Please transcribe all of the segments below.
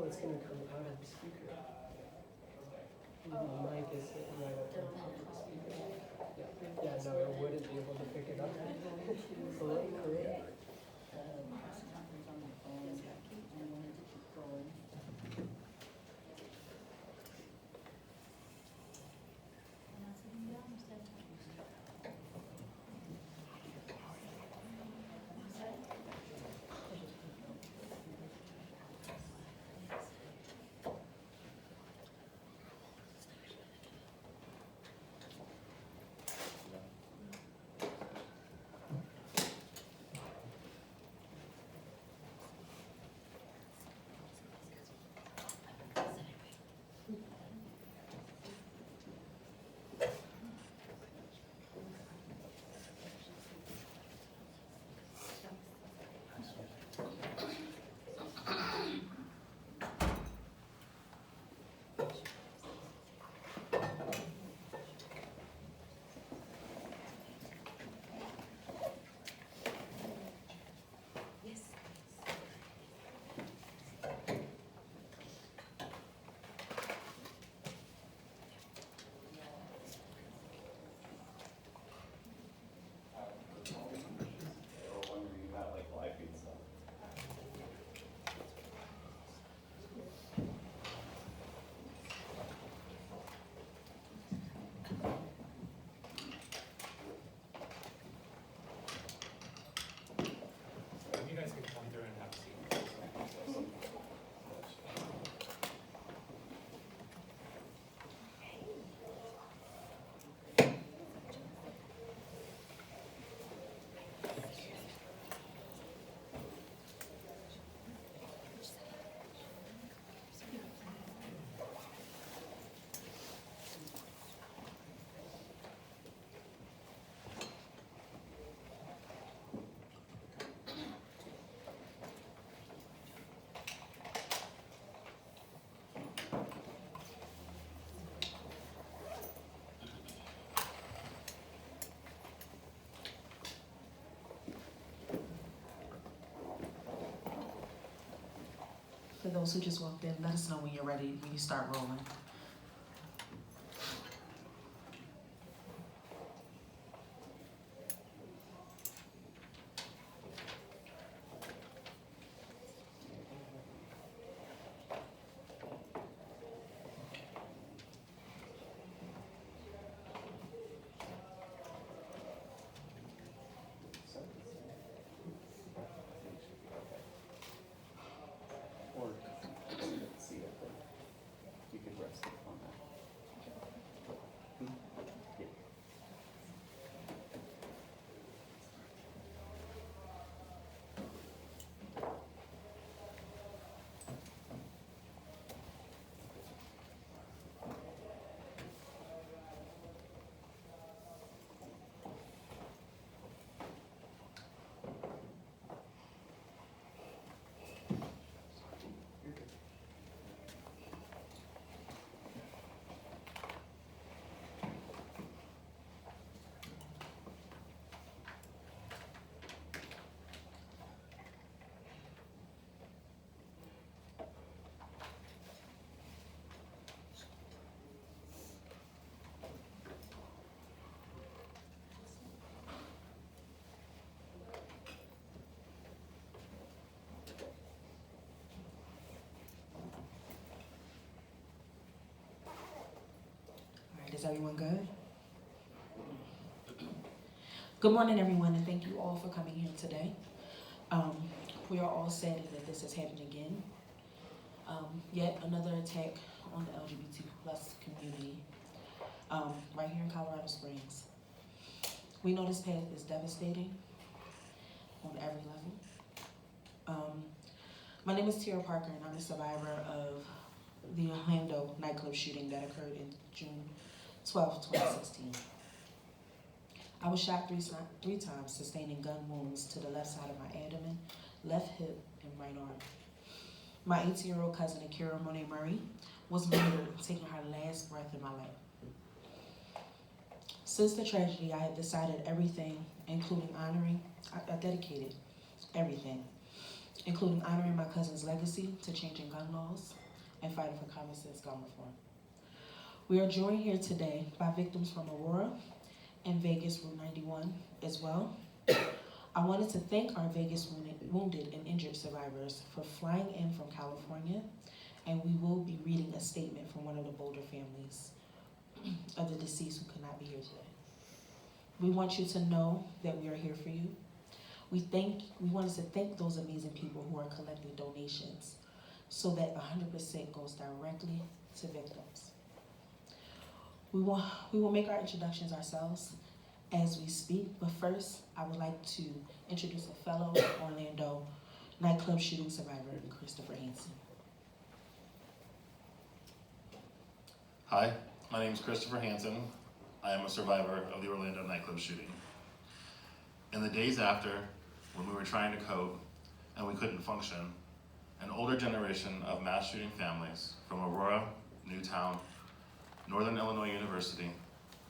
Oh, it's gonna come out of the speaker. The mic is right up on top of the speaker. Yeah, no, it wouldn't be able to pick it up. Correct. You guys can come through and have a seat. For those who just walked in, let us know when you're ready, when you start rolling. Or see it, but you could rest it on that. Yeah. You're good. All right, is everyone good? Good morning, everyone, and thank you all for coming here today. We are all saddened that this has happened again. Yet another attack on the LGBT plus community, right here in Colorado Springs. We know this path is devastating on every level. My name is Tara Parker, and I'm a survivor of the Orlando nightclub shooting that occurred in June 12, 2016. I was shot three times, sustaining gun wounds to the left side of my abdomen, left hip, and right arm. My 18-year-old cousin, Akira Monet Murray, was murdered, taking her last breath in my lap. Since the tragedy, I had decided everything, including honoring, I dedicated everything. including honoring my cousin's legacy to changing gun laws and fighting for common sense gun reform. We are joined here today by victims from Aurora and Vegas Route 91 as well. I wanted to thank our Vegas wounded and injured survivors for flying in from California, and we will be reading a statement from one of the Boulder families of the deceased who could not be here today. We want you to know that we are here for you. We wanted to thank those amazing people who are collecting donations so that 100% goes directly to victims. We will make our introductions ourselves as we speak, but first I would like to introduce a fellow Orlando nightclub shooting survivor, Christopher Hansen. Hi, my name is Christopher Hansen. I am a survivor of the Orlando nightclub shooting. In the days after, when we were trying to cope and we couldn't function, an older generation of mass shooting families from Aurora, Newtown, Northern Illinois University,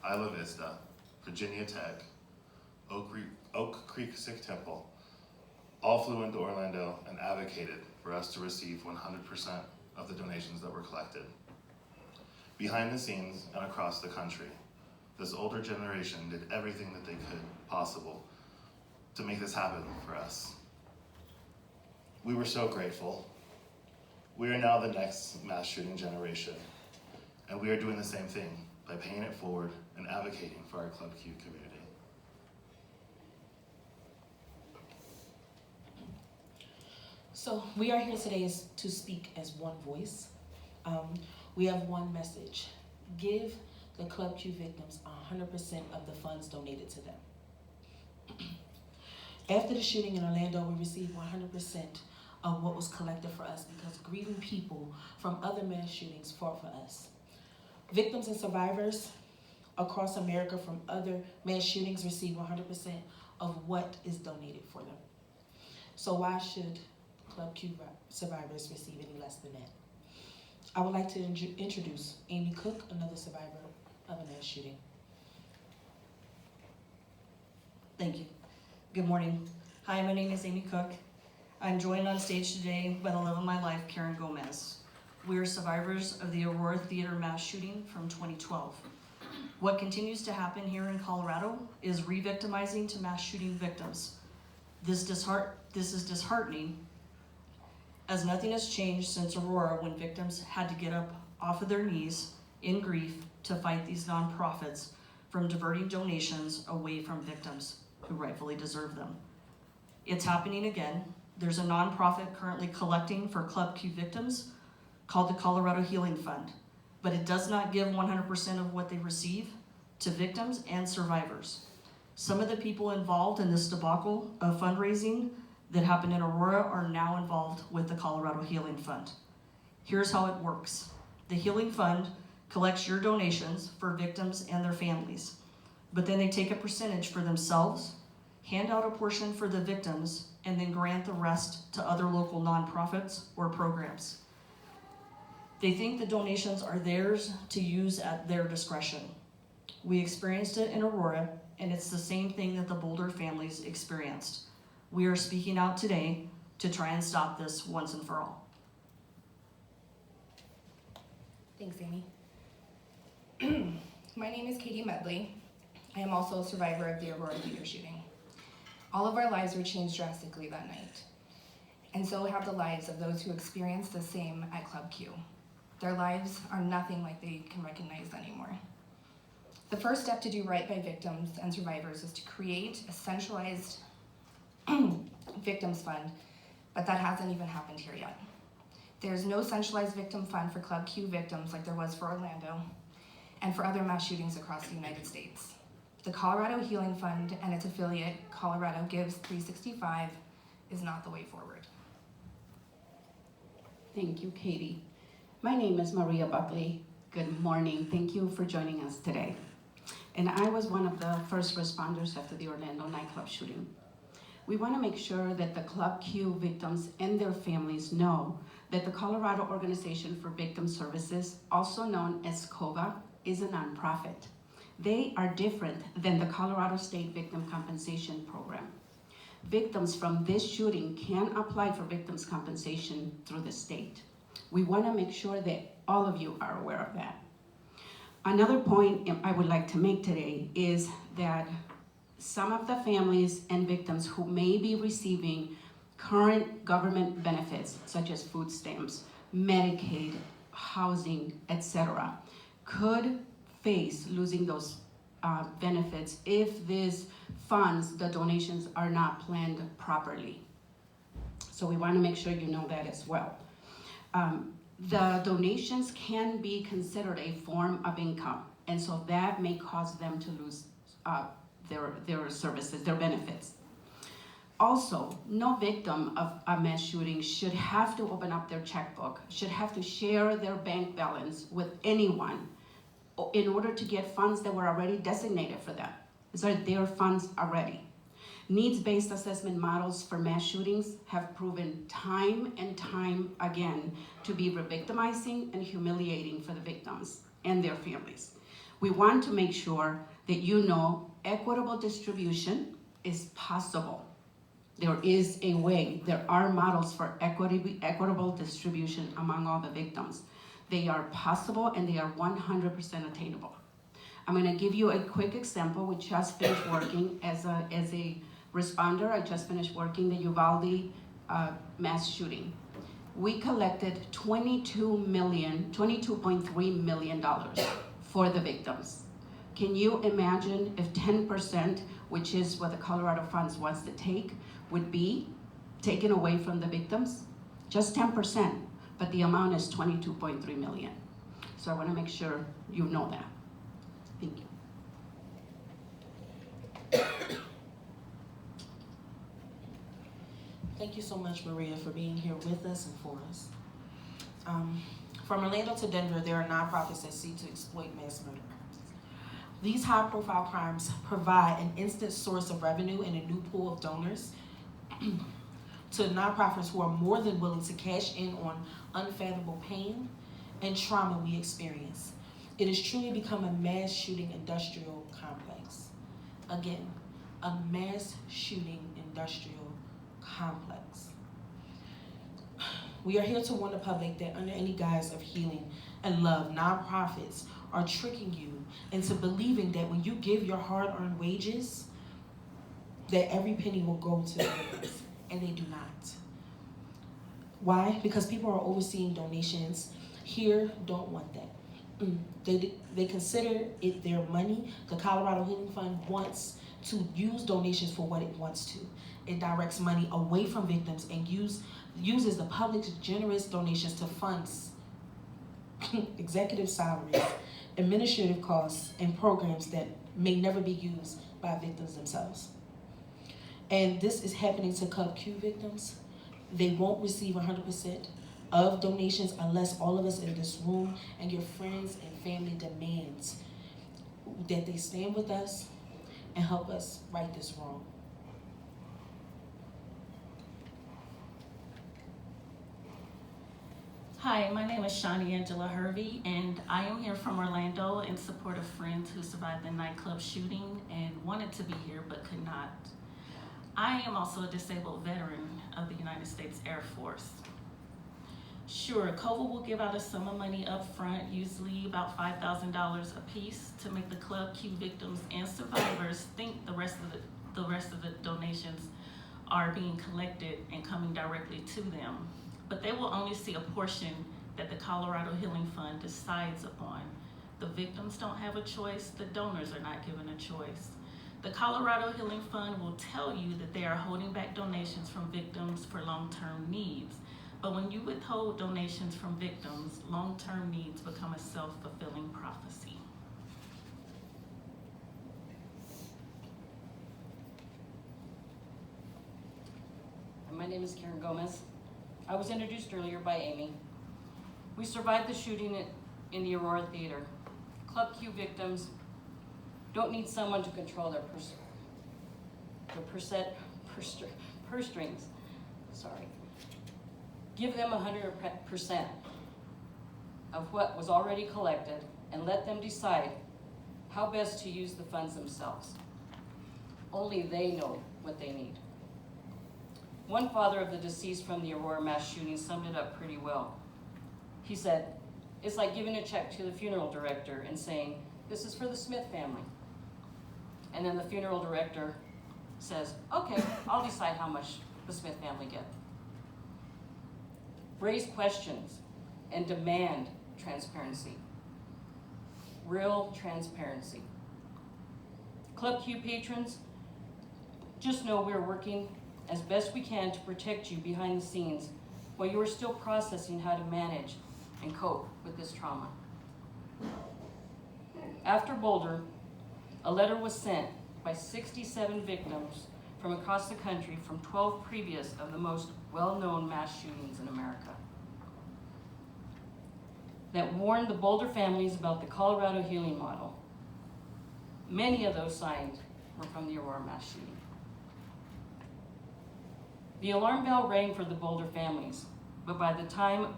Isla Vista, Virginia Tech, Oak Creek Sikh Temple, all flew into Orlando and advocated for us to receive 100% of the donations that were collected. Behind the scenes and across the country, this older generation did everything that they could possible to make this happen for us. We were so grateful. We are now the next mass shooting generation, and we are doing the same thing by paying it forward and advocating for our Club Q community. So we are here today to speak as one voice. We have one message. Give the Club Q victims 100% of the funds donated to them. After the shooting in Orlando, we received 100% of what was collected for us because grieving people from other mass shootings fought for us. Victims and survivors across America from other mass shootings receive 100% of what is donated for them. So why should Club Q survivors receive any less than that? I would like to introduce Amy Cook, another survivor of a mass shooting. Thank you. Good morning. Hi, my name is Amy Cook. I'm joined on stage today by the love of my life, Karen Gomez. We are survivors of the Aurora Theater mass shooting from 2012. What continues to happen here in Colorado is re-victimizing to mass shooting victims. This is disheartening, as nothing has changed since Aurora, when victims had to get up off of their knees in grief to fight these nonprofits from diverting donations away from victims who rightfully deserve them. It's happening again. There's a nonprofit currently collecting for Club Q victims called the Colorado Healing Fund, but it does not give 100% of what they receive to victims and survivors. Some of the people involved in this debacle of fundraising that happened in Aurora are now involved with the Colorado Healing Fund. Here's how it works. The Healing Fund collects your donations for victims and their families, but then they take a percentage for themselves, hand out a portion for the victims, and then grant the rest to other local nonprofits or programs. They think the donations are theirs to use at their discretion. We experienced it in Aurora, and it's the same thing that the Boulder families experienced. We are speaking out today to try and stop this once and for all. Thanks, Amy. My name is Katie Medley. I am also a survivor of the Aurora Theater shooting. All of our lives were changed drastically that night, and so have the lives of those who experienced the same at Club Q. Their lives are nothing like they can recognize anymore. The first step to do right by victims and survivors is to create a centralized victims fund, but that hasn't even happened here yet. There's no centralized victim fund for Club Q victims like there was for Orlando and for other mass shootings across the United States. The Colorado Healing Fund and its affiliate, Colorado Gives 365, is not the way forward. Thank you, Katie. My name is Maria Buckley. Good morning. Thank you for joining us today. And I was one of the first responders after the Orlando nightclub shooting. We want to make sure that the Club Q victims and their families know that the Colorado Organization for Victim Services, also known as COVA, is a nonprofit. They are different than the Colorado State Victim Compensation Program. victims from this shooting can apply for victims' compensation through the state. We want to make sure that all of you are aware of that. Another point I would like to make today is that some of the families and victims who may be receiving current government benefits, such as food stamps, Medicaid, housing, etc., could face losing those benefits if these funds, the donations, are not planned properly. So we want to make sure you know that as well. The donations can be considered a form of income, and so that may cause them to lose their services, their benefits. Also, no victim of a mass shooting should have to open up their checkbook, should have to share their bank balance with anyone in order to get funds that were already designated for them. These are their funds already. Needs-based assessment models for mass shootings have proven time and time again to be re-victimizing and humiliating for the victims and their families. We want to make sure that you know equitable distribution is possible. There is a way, there are models for equitable distribution among all the victims. They are possible and they are 100% attainable. I'm gonna give you a quick example. We just finished working as a responder. I just finished working the Uvalde mass shooting. We collected $22.3 million for the victims. Can you imagine if 10%, which is what the Colorado Funds wants to take, would be taken away from the victims? Just 10%, but the amount is $22.3 million. So I wanna make sure you know that. Thank you. Thank you so much, Maria, for being here with us and for us. From Orlando to Denver, there are nonprofits that seek to exploit mass murder. These high-profile crimes provide an instant source of revenue and a new pool of donors to nonprofits who are more than willing to cash in on unfathomable pain and trauma we experience. It has truly become a mass shooting industrial complex. Again, a mass shooting industrial complex. We are here to warn the public that under any guise of healing and love, nonprofits are tricking you into believing that when you give your hard-earned wages, that every penny will go to the victims, and they do not. Why? Because people are overseeing donations here don't want that. They consider it their money. The Colorado Healing Fund wants to use donations for what it wants to. It directs money away from victims and uses the public's generous donations to fund executive salaries, administrative costs, and programs that may never be used by victims themselves. And this is happening to Club Q victims. They won't receive 100% of donations unless all of us in this room and your friends and family demands that they stand with us and help us right this wrong. Hi, my name is Shawnee Angela Hervey, and I am here from Orlando in support of friends who survived the nightclub shooting and wanted to be here but could not. I am also a disabled veteran of the United States Air Force. Sure, COVA will give out a sum of money up front, usually about $5,000 a piece, to make the Club Q victims and survivors think the rest of the donations are being collected and coming directly to them. But they will only see a portion that the Colorado Healing Fund decides upon. The victims don't have a choice, the donors are not given a choice. The Colorado Healing Fund will tell you that they are holding back donations from victims for long-term needs. But when you withhold donations from victims, long-term needs become a self-fulfilling prophecy. My name is Karen Gomez. I was introduced earlier by Amy. We survived the shooting in the Aurora Theater. Club Q victims don't need someone to control their purse strings. Sorry. Give them 100% of what was already collected and let them decide how best to use the funds themselves. Only they know what they need. One father of the deceased from the Aurora mass shooting summed it up pretty well. He said, "It's like giving a check to the funeral director and saying, 'This is for the Smith family.' And then the funeral director says, 'Okay, I'll decide how much the Smith family get.'" Raise questions and demand transparency. Real transparency. Club Q patrons, just know we're working as best we can to protect you behind the scenes while you are still processing how to manage and cope with this trauma. After Boulder, a letter was sent by 67 victims from across the country from 12 previous of the most well-known mass shootings in America that warned the Boulder families about the Colorado healing model. Many of those signed were from the Aurora mass shooting. The alarm bell rang for the Boulder families, but by the time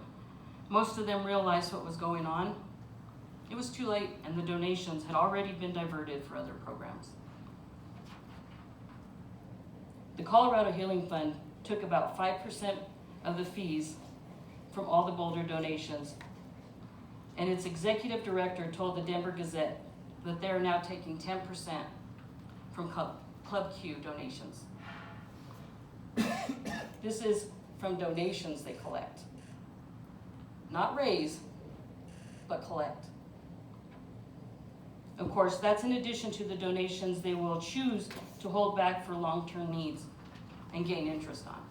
most of them realized what was going on, it was too late and the donations had already been diverted for other programs. The Colorado Healing Fund took about 5% of the fees from all the Boulder donations, and its executive director told the Denver Gazette that they are now taking 10% from Club Q donations. This is from donations they collect. Not raise, but collect. Of course, that's in addition to the donations they will choose to hold back for long-term needs and gain interest on.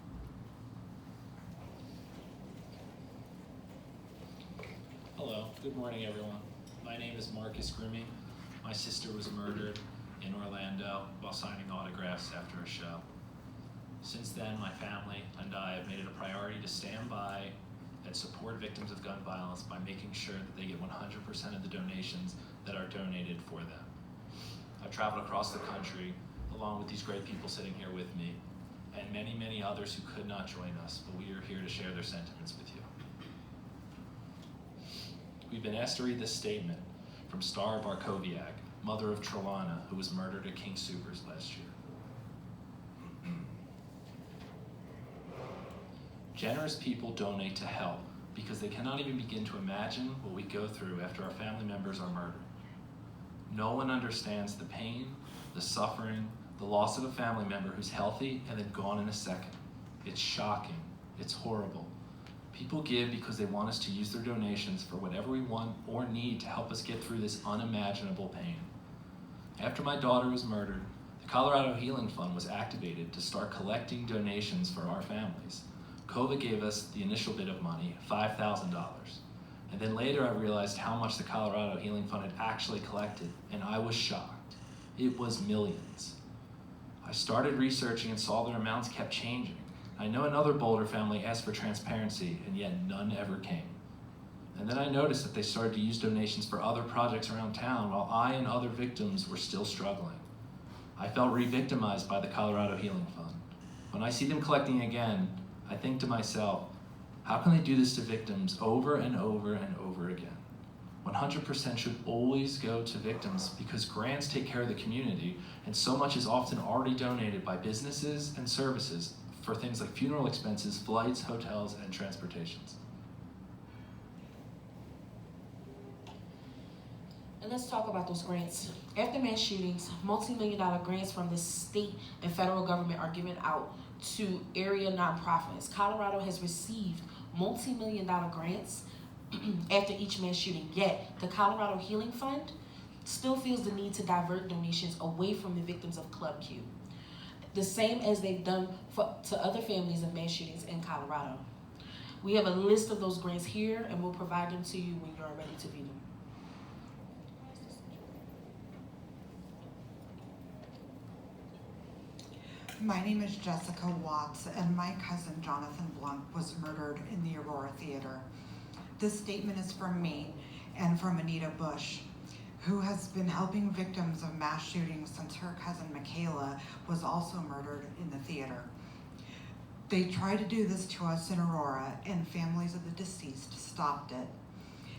Hello, good morning everyone. My name is Marcus Grimmy. My sister was murdered in Orlando while signing autographs after a show. Since then, my family and I have made it a priority to stand by and support victims of gun violence by making sure that they get 100% of the donations that are donated for them. I've traveled across the country along with these great people sitting here with me and many, many others who could not join us, but we are here to share their sentiments with you. We've been asked to read this statement from Star Barkowiak, mother of Trelana, who was murdered at King Soopers last year. Generous people donate to help because they cannot even begin to imagine what we go through after our family members are murdered. No one understands the pain, the suffering, the loss of a family member who's healthy and then gone in a second. It's shocking. It's horrible. People give because they want us to use their donations for whatever we want or need to help us get through this unimaginable pain. After my daughter was murdered, the Colorado Healing Fund was activated to start collecting donations for our families. COVA gave us the initial bit of money, $5,000. And then later I realized how much the Colorado Healing Fund had actually collected, and I was shocked. It was millions. I started researching and saw their amounts kept changing. I know another Boulder family asked for transparency, and yet none ever came. And then I noticed that they started to use donations for other projects around town while I and other victims were still struggling. I felt re-victimized by the Colorado Healing Fund. When I see them collecting again, I think to myself, how can they do this to victims over and over and over again? 100% should always go to victims because grants take care of the community and so much is often already donated by businesses and services for things like funeral expenses, flights, hotels, and transportations. And let's talk about those grants. After mass shootings, multi-million-dollar grants from the state and federal government are given out to area nonprofits. Colorado has received multi-million-dollar grants after each mass shooting, yet the Colorado Healing Fund still feels the need to divert donations away from the victims of Club Q, the same as they've done to other families of mass shootings in Colorado. We have a list of those grants here, and we'll provide them to you when you're ready to view them. My name is Jessica Watts, and my cousin Jonathan Blunt was murdered in the Aurora Theater. This statement is from me and from Anita Bush, who has been helping victims of mass shootings since her cousin Michaela was also murdered in the theater. They tried to do this to us in Aurora, and families of the deceased stopped it.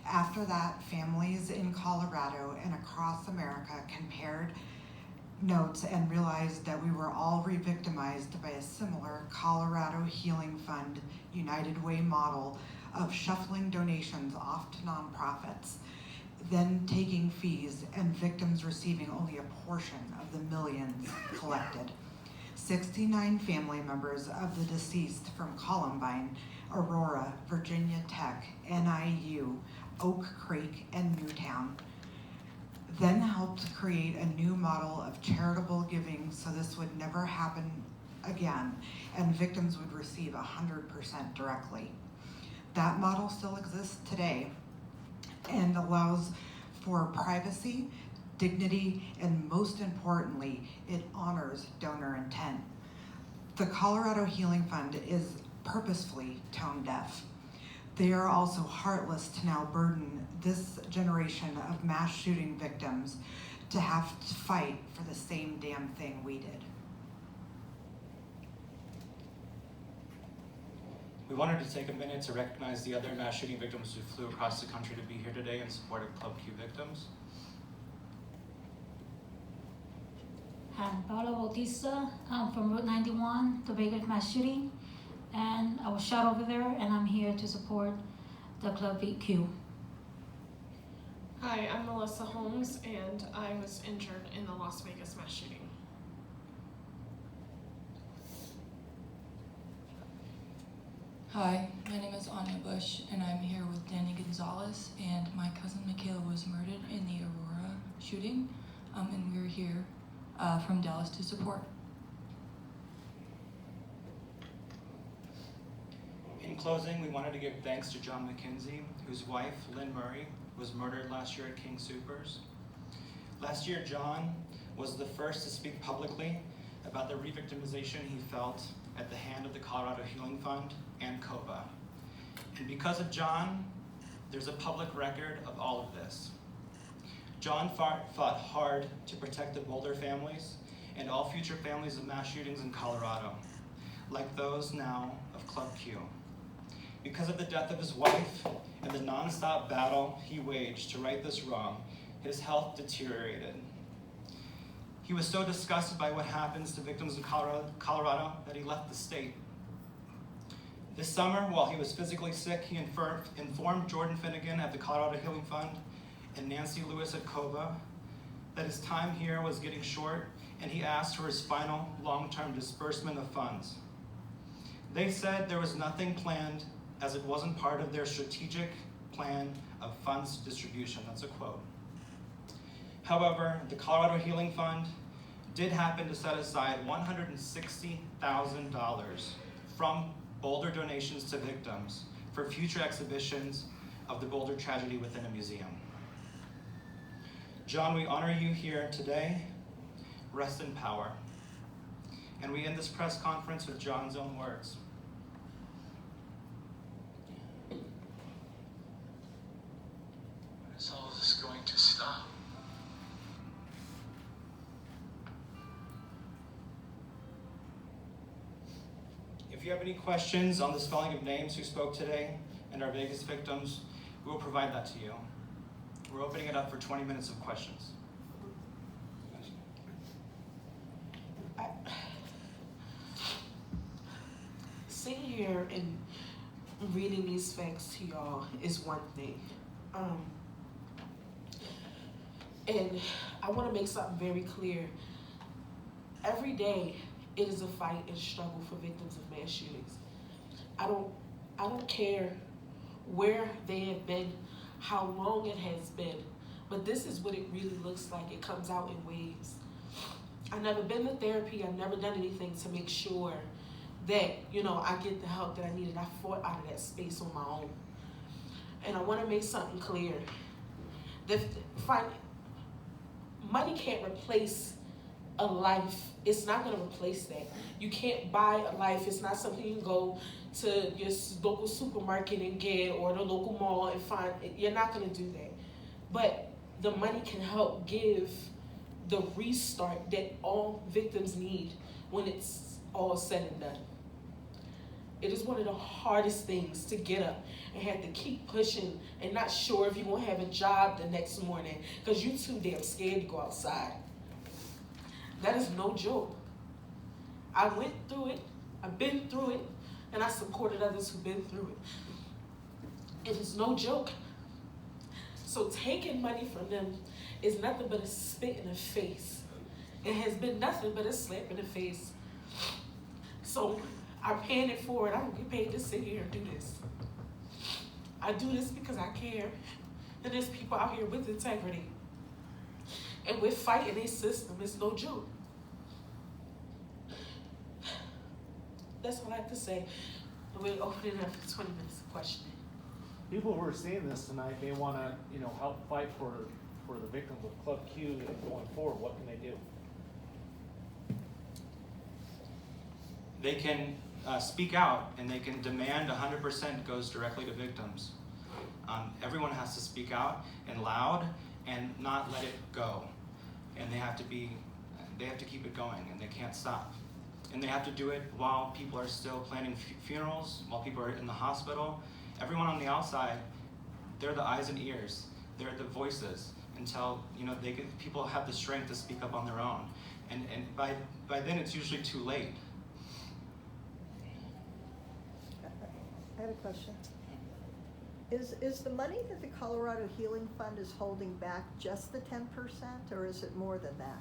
After that, families in Colorado and across America compared notes and realized that we were all re-victimized by a similar Colorado Healing Fund United Way model of shuffling donations off to nonprofits, then taking fees and victims receiving only a portion of the millions collected. 69 family members of the deceased from Columbine, Aurora, Virginia Tech, NIU, Oak Creek, and Newtown then helped create a new model of charitable giving so this would never happen again and victims would receive 100% directly. That model still exists today and allows for privacy, dignity, and most importantly, it honors donor intent. The Colorado Healing Fund is purposefully tone deaf. They are also heartless to now burden this generation of mass shooting victims to have to fight for the same damn thing we did. We wanted to take a minute to recognize the other mass shooting victims who flew across the country to be here today in support of Club Q victims. I'm Paula Bautista. I'm from Route 91, the Vegas mass shooting, and I was shot over there, and I'm here to support the Club Q. Hi, I'm Melissa Holmes, and I was injured in the Las Vegas mass shooting. Hi, my name is Anya Bush, and I'm here with Danny Gonzalez, and my cousin Michaela was murdered in the Aurora shooting, and we're here from Dallas to support. In closing, we wanted to give thanks to John McKenzie, whose wife, Lynn Murray, was murdered last year at King Soopers. Last year, John was the first to speak publicly about the re-victimization he felt at the hand of the Colorado Healing Fund and COPA. And because of John, there's a public record of all of this. John fought hard to protect the Boulder families and all future families of mass shootings in Colorado, like those now of Club Q. Because of the death of his wife and the nonstop battle he waged to right this wrong, his health deteriorated. He was so disgusted by what happens to victims in Colorado that he left the state. This summer, while he was physically sick, he informed Jordan Finnegan at the Colorado Healing Fund and Nancy Lewis at COVA that his time here was getting short, and he asked for his final long-term disbursement of funds. They said there was nothing planned as it wasn't part of their strategic plan of funds distribution. That's a quote. However, the Colorado Healing Fund did happen to set aside $160,000 from Boulder donations to victims for future exhibitions of the Boulder tragedy within a museum. John, we honor you here today. Rest in power. And we end this press conference with John's own words. When is all this going to stop? If you have any questions on the spelling of names who spoke today and our Vegas victims, we will provide that to you. We're opening it up for 20 minutes of questions. Sitting here and reading these facts to y'all is one thing. And I want to make something very clear. Every day, it is a fight and struggle for victims of mass shootings. I don't care where they have been, how long it has been, but this is what it really looks like. It comes out in waves. I've never been to therapy. I've never done anything to make sure that, I get the help that I needed. I fought out of that space on my own. And I want to make something clear. Money can't replace a life. It's not going to replace that. You can't buy a life. It's not something you can go to your local supermarket and get, or the local mall and find. You're not going to do that. But the money can help give the restart that all victims need when it's all said and done. It is one of the hardest things to get up and have to keep pushing and not sure if you're going to have a job the next morning because you're too damn scared to go outside. That is no joke. I went through it, I've been through it, and I supported others who've been through it. It is no joke. So taking money from them is nothing but a spit in the face. It has been nothing but a slap in the face. So I'm paying it forward. I don't get paid to sit here and do this. I do this because I care. And there's people out here with integrity. And we're fighting a system. It's no joke. That's all I have to say. We'll open it up for 20 minutes of questioning. People who are seeing this tonight, they want to, help fight for the victims of Club Q and going forward. What can they do? They can speak out, and they can demand 100% goes directly to victims. Everyone has to speak out and loud and not let it go. And they have to keep it going, and they can't stop. And they have to do it while people are still planning funerals, while people are in the hospital. Everyone on the outside, they're the eyes and ears. They're the voices until people have the strength to speak up on their own. And by then it's usually too late. I have a question. Is the money that the Colorado Healing Fund is holding back just the 10%, or is it more than that?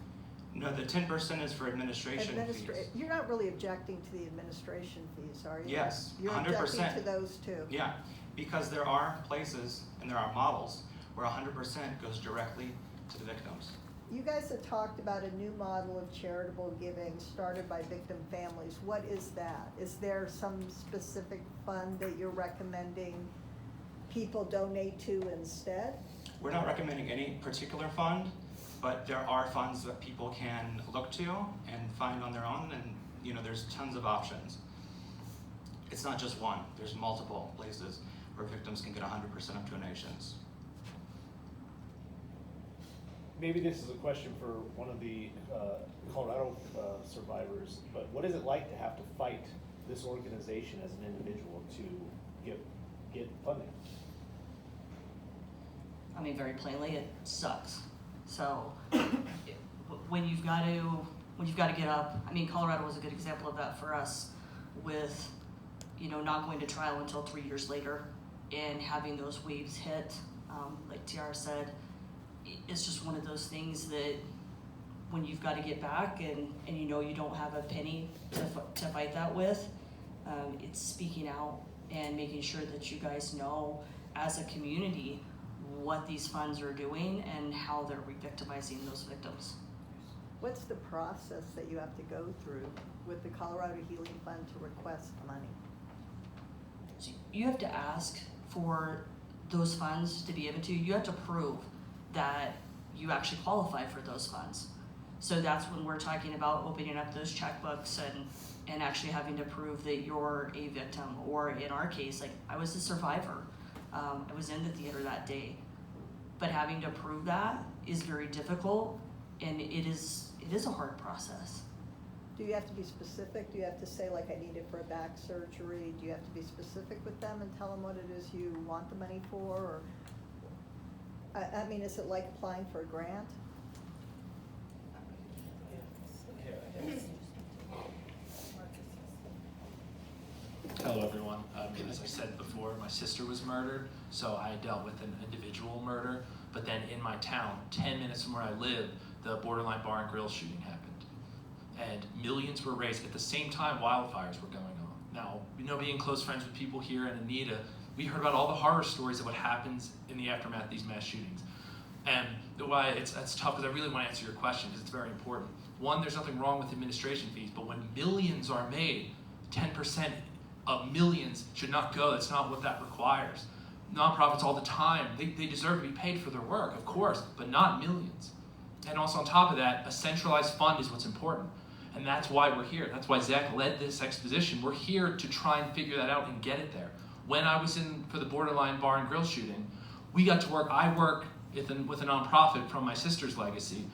No, the 10% is for administration fees. You're not really objecting to the administration fees, are you? Yes, 100%. You're objecting to those too? Yeah, because there are places and there are models where 100% goes directly to the victims. You guys have talked about a new model of charitable giving started by victim families. What is that? Is there some specific fund that you're recommending people donate to instead? We're not recommending any particular fund, but there are funds that people can look to and find on their own, and there's tons of options. It's not just one, there's multiple places where victims can get 100% of donations. Maybe this is a question for one of the Colorado survivors, but what is it like to have to fight this organization as an individual to get funding? I mean, very plainly, it sucks. So when you've got to get up, I mean, Colorado was a good example of that for us with, not going to trial until 3 years later and having those waves hit. Like Tiara said, it's just one of those things that when you've got to get back and you don't have a penny to fight that with, it's speaking out and making sure that you guys know as a community what these funds are doing and how they're re-victimizing those victims. What's the process that you have to go through with the Colorado Healing Fund to request money? So you have to ask for those funds to be able to, you have to prove that you actually qualify for those funds. So that's when we're talking about opening up those checkbooks and actually having to prove that you're a victim, or in our case, like I was a survivor. I was in the theater that day. But having to prove that is very difficult, and it is a hard process. Do you have to be specific? Do you have to say, like, I need it for a back surgery? Do you have to be specific with them and tell them what it is you want the money for? Or, I mean, is it like applying for a grant? Hello everyone. As I said before, my sister was murdered, so I dealt with an individual murder. But then in my town, 10 minutes from where I live, the Borderline Bar and Grill shooting happened. And millions were raised at the same time wildfires were going on. Now, being close friends with people here in Anita, we heard about all the horror stories of what happens in the aftermath of these mass shootings. And why it's tough, because I really want to answer your question, because it's very important. One, there's nothing wrong with administration fees, but when millions are made, 10% of millions should not go. That's not what that requires. Nonprofits all the time, they deserve to be paid for their work, of course, but not millions. And also on top of that, a centralized fund is what's important. And that's why we're here. That's why Zach led this exposition. We're here to try and figure that out and get it there. When I was in for the Borderline Bar and Grill shooting, we got to work, I work with a nonprofit from my sister's legacy,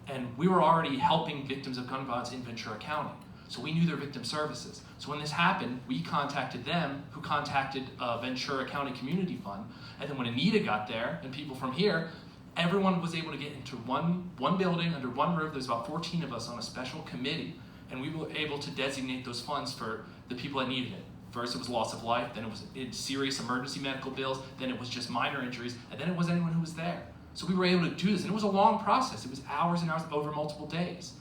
and we were already helping victims of gun violence in Ventura County. So we knew their victim services. So when this happened, we contacted them, who contacted Ventura County Community Fund. And then when Anita got there, and people from here, everyone was able to get into one building under one roof. There's about 14 of us on a special committee, and we were able to designate those funds for the people that needed it. First it was loss of life, then it was serious emergency medical bills, then it was just minor injuries, and then it was anyone who was there. So we were able to do this, and it was a long process. It was hours and hours over multiple days.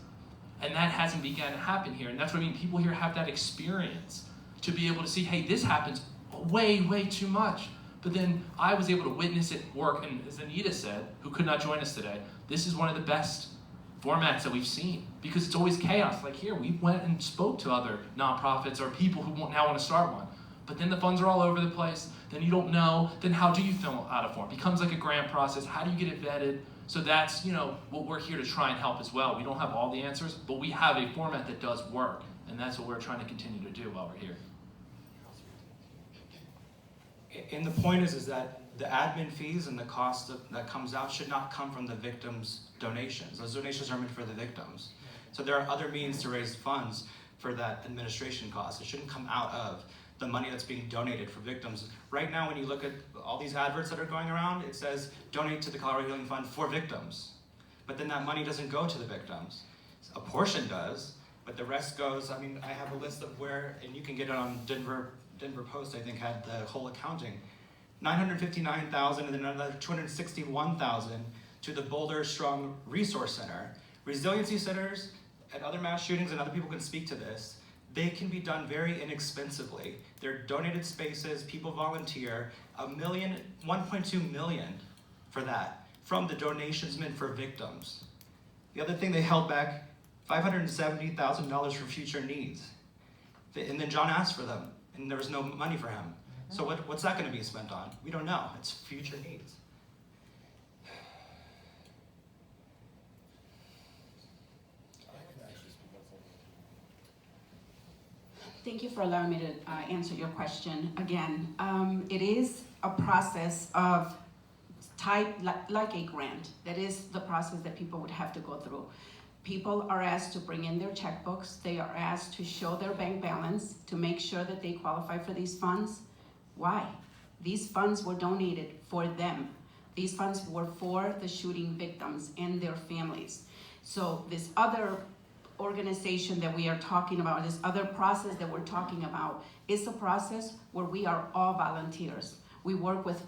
And that hasn't begun to happen here, and that's what I mean. People here have that experience to be able to see, hey, this happens way, way too much. But then I was able to witness it work, and as Anita said, who could not join us today, this is one of the best formats that we've seen, because it's always chaos. Like here, we went and spoke to other nonprofits or people who now want to start one. But then the funds are all over the place, then you don't know, then how do you fill out a form? It becomes like a grant process. How do you get it vetted? So that's, what we're here to try and help as well. We don't have all the answers, but we have a format that does work, and that's what we're trying to continue to do while we're here. And the point is that the admin fees and the cost that comes out should not come from the victims' donations. Those donations are meant for the victims. So there are other means to raise funds for that administration cost. It shouldn't come out of the money that's being donated for victims. Right now, when you look at all these adverts that are going around, it says donate to the Colorado Healing Fund for victims. But then that money doesn't go to the victims. A portion does, but the rest goes, I have a list of where, and you can get it on Denver Post, I think, had the whole accounting. $959,000 and then another $261,000 to the Boulder Strong Resource Center. Resiliency centers and other mass shootings, and other people can speak to this, they can be done very inexpensively. They're donated spaces, people volunteer, $1.2 million for that, from the donations meant for victims. The other thing, they held back $570,000 for future needs. And then John asked for them, and there was no money for him. So what's that gonna be spent on? We don't know, it's future needs. Thank you for allowing me to answer your question. Again, it is a process of type like a grant. That is the process that people would have to go through. People are asked to bring in their checkbooks. They are asked to show their bank balance to make sure that they qualify for these funds. Why? These funds were donated for them. These funds were for the shooting victims and their families. So this other organization that we are talking about, this other process that we're talking about, is a process where we are all volunteers. We work with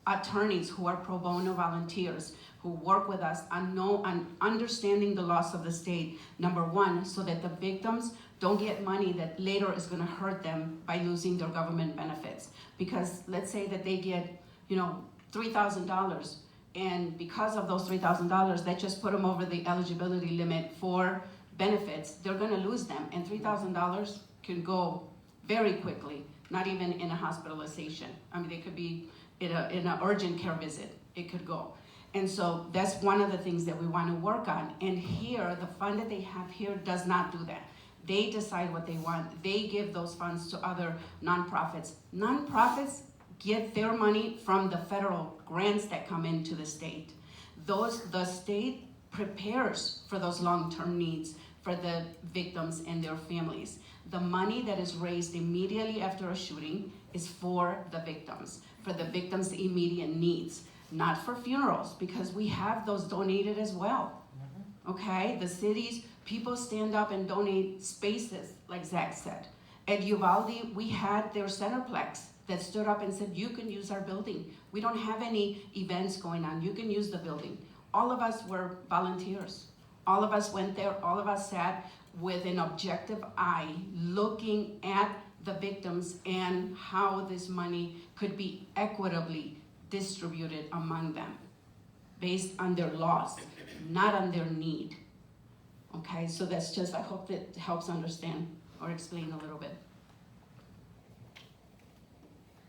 attorneys who are pro bono volunteers, who work with us on understanding the loss of the state, number one, so that the victims don't get money that later is gonna hurt them by losing their government benefits. Because let's say that they get, $3,000, and because of those $3,000, that just put them over the eligibility limit for benefits, they're gonna lose them, and $3,000 can go very quickly, not even in a hospitalization. They could be in an urgent care visit, it could go. And so that's one of the things that we wanna work on. And here, the fund that they have here does not do that. They decide what they want. They give those funds to other nonprofits. Nonprofits get their money from the federal grants that come into the state. The state prepares for those long-term needs for the victims and their families. The money that is raised immediately after a shooting is for the victims' immediate needs, not for funerals, because we have those donated as well. Okay, the cities, people stand up and donate spaces, like Zach said. At Uvalde, we had their Centerplex that stood up and said, you can use our building. We don't have any events going on, you can use the building. All of us were volunteers. All of us went there, all of us sat with an objective eye, looking at the victims and how this money could be equitably distributed among them based on their loss, not on their need. Okay, so that's just, I hope that helps understand or explain a little bit.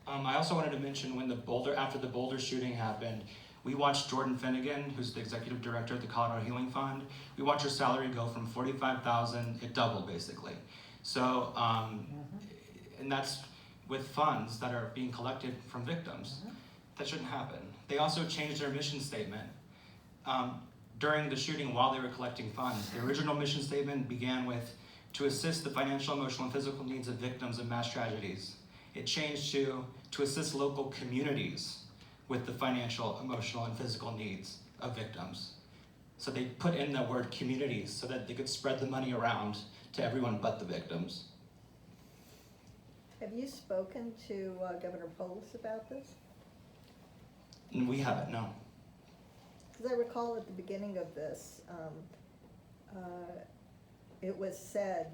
I also wanted to mention after the Boulder shooting happened, we watched Jordan Finnegan, who's the executive director at the Colorado Healing Fund. We watched her salary go from $45,000, it doubled basically. So, and that's with funds that are being collected from victims. That shouldn't happen. They also changed their mission statement during the shooting while they were collecting funds. The original mission statement began with, to assist the financial, emotional, and physical needs of victims of mass tragedies. It changed to assist local communities with the financial, emotional, and physical needs of victims. So they put in the word communities so that they could spread the money around to everyone but the victims. Have you spoken to Governor Polis about this? And we haven't, no. Because I recall at the beginning of this, it was said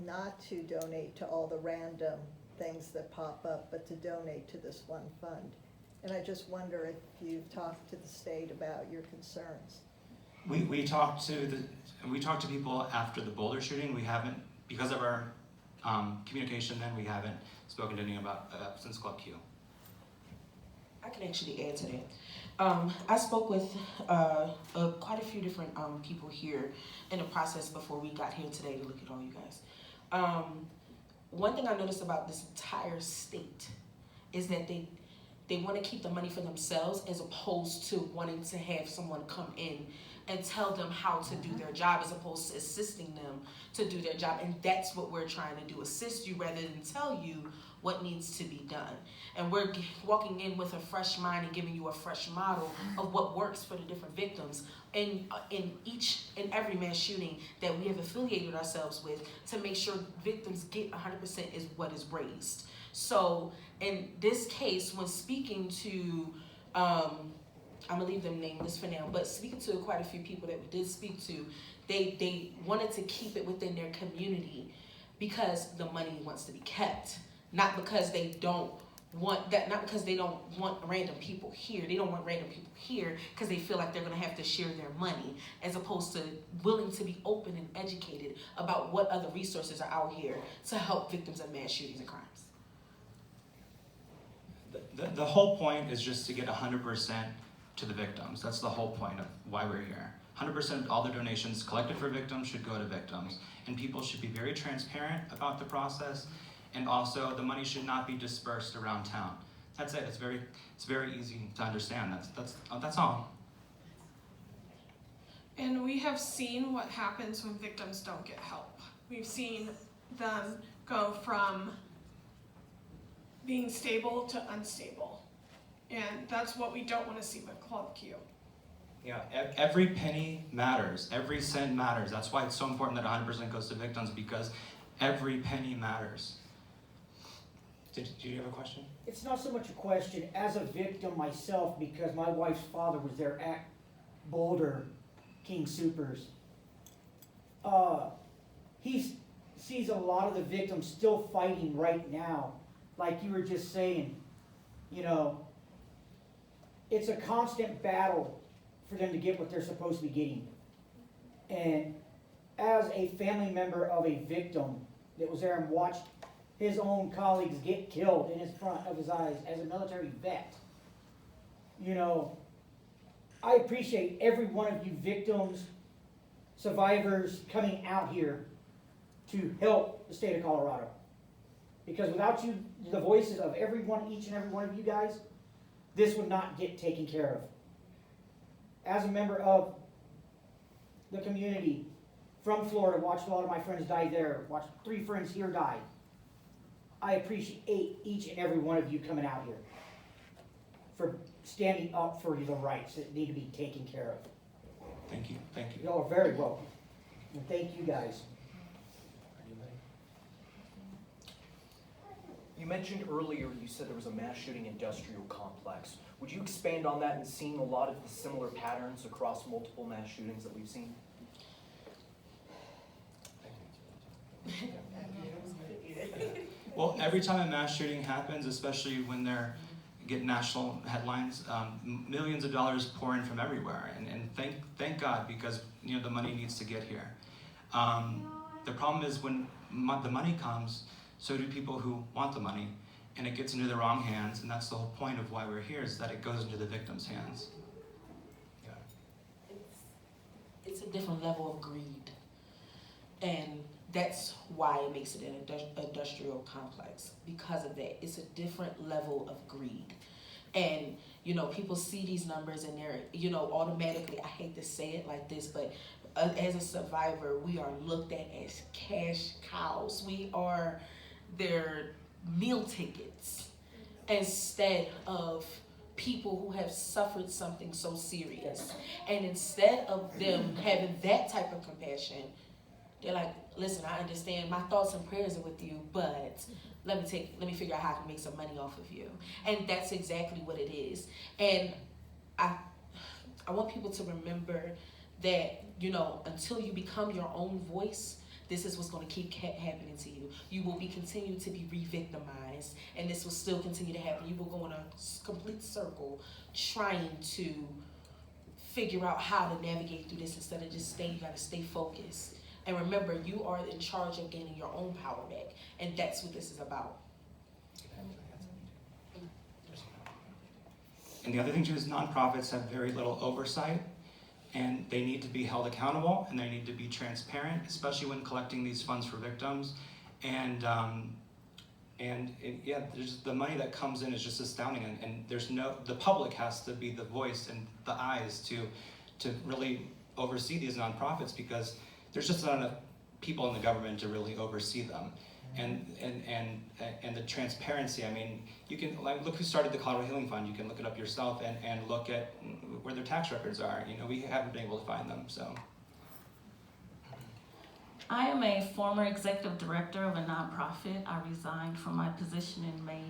not to donate to all the random things that pop up, but to donate to this one fund. And I just wonder if you've talked to the state about your concerns. We talked to people after the Boulder shooting. We haven't, because of our communication then, we haven't spoken to anyone about since Club Q. I can actually add to that. I spoke with quite a few different people here in the process before we got here today to look at all you guys. One thing I noticed about this entire state is that they want to keep the money for themselves as opposed to wanting to have someone come in and tell them how to do their job as opposed to assisting them to do their job. And that's what we're trying to do, assist you rather than tell you what needs to be done. And we're walking in with a fresh mind and giving you a fresh model of what works for the different victims in each and every mass shooting that we have affiliated ourselves with to make sure victims get 100% is what is raised. So in this case, when speaking to, I'm gonna leave them nameless for now, but speaking to quite a few people that we did speak to, they wanted to keep it within their community because the money wants to be kept. Not because they don't want that, not because they don't want random people here. They don't want random people here because they feel like they're gonna have to share their money, as opposed to willing to be open and educated about what other resources are out here to help victims of mass shootings and crimes. The whole point is just to get 100% to the victims. That's the whole point of why we're here. 100% of all the donations collected for victims should go to victims. And people should be very transparent about the process. And also, the money should not be dispersed around town. That's it. It's very easy to understand. That's all. And we have seen what happens when victims don't get help. We've seen them go from being stable to unstable. And that's what we don't want to see with Club Q. Yeah, every penny matters. Every cent matters. That's why it's so important that 100% goes to victims, because every penny matters. Did you have a question? It's not so much a question. As a victim myself, because my wife's father was there at Boulder King Supers, he sees a lot of the victims still fighting right now. Like you were just saying, you know, it's a constant battle for them to get what they're supposed to be getting. And as a family member of a victim that was there and watched his own colleagues get killed in his front of his eyes as a military vet, you know, I appreciate every one of you victims, survivors coming out here to help the state of Colorado. Because without you, the voices of each and every one of you guys, this would not get taken care of. As a member of the community from Florida, watched a lot of my friends die there, watched 3 friends here die. I appreciate each and every one of you coming out here for standing up for the rights that need to be taken care of. Thank you. Thank you. Y'all are very welcome. And thank you guys. You mentioned earlier, you said there was a mass shooting industrial complex. Would you expand on that and seeing a lot of the similar patterns across multiple mass shootings that we've seen? Well, every time a mass shooting happens, especially when they're get national headlines, millions of dollars pour in from everywhere, and thank God, because you know the money needs to get here. The problem is when the money comes, so do people who want the money, and it gets into the wrong hands, and that's the whole point of why we're here, is that it goes into the victim's hands. Yeah. It's a different level of greed, and that's why it makes it an industrial complex, because of that. It's a different level of greed. And, you know, people see these numbers and they're, you know, automatically, I hate to say it like this, but as a survivor, we are looked at as cash cows. We are their meal tickets instead of people who have suffered something so serious. And instead of them having that type of compassion, they're like, listen, I understand, my thoughts and prayers are with you, but let me figure out how I can make some money off of you. And that's exactly what it is. And I want people to remember that, you know, until you become your own voice, this is what's going to keep happening to you. You will be continue to be re-victimized, and this will still continue to happen. You will go in a complete circle trying to figure out how to navigate through this instead of just you got to stay focused. And remember, you are in charge of gaining your own power back, and that's what this is about. And the other thing too is nonprofits have very little oversight, and they need to be held accountable, and they need to be transparent, especially when collecting these funds for victims. And there's the money that comes in is just astounding, and the public has to be the voice and the eyes to really oversee these nonprofits, because there's just not enough people in the government to really oversee them. And the transparency, I mean, you can look who started the Colorado Healing Fund. You can look it up yourself and look at where their tax records are. You know, we haven't been able to find them, so. I am a former executive director of a nonprofit. I resigned from my position in May.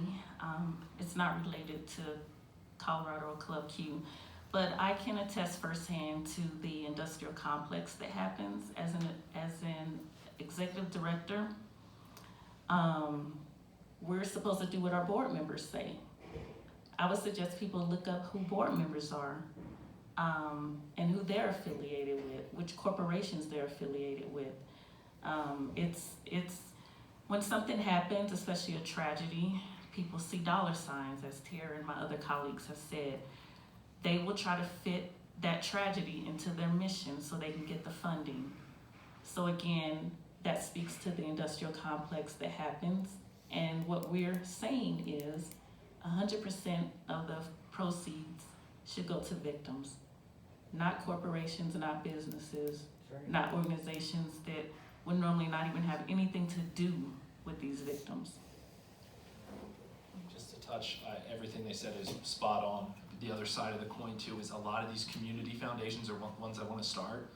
It's not related to Colorado or Club Q, but I can attest firsthand to the industrial complex that happens as an executive director. We're supposed to do what our board members say. I would suggest people look up who board members are, and who they're affiliated with, which corporations they're affiliated with. It's when something happens, especially a tragedy, people see dollar signs, as Tara and my other colleagues have said. They will try to fit that tragedy into their mission so they can get the funding. So again, that speaks to the industrial complex that happens. And what we're saying is 100% of the proceeds should go to victims, not corporations, not businesses, not organizations that would normally not even have anything to do with these victims. Just to touch, everything they said is spot on. The other side of the coin too is a lot of these community foundations are ones that want to start.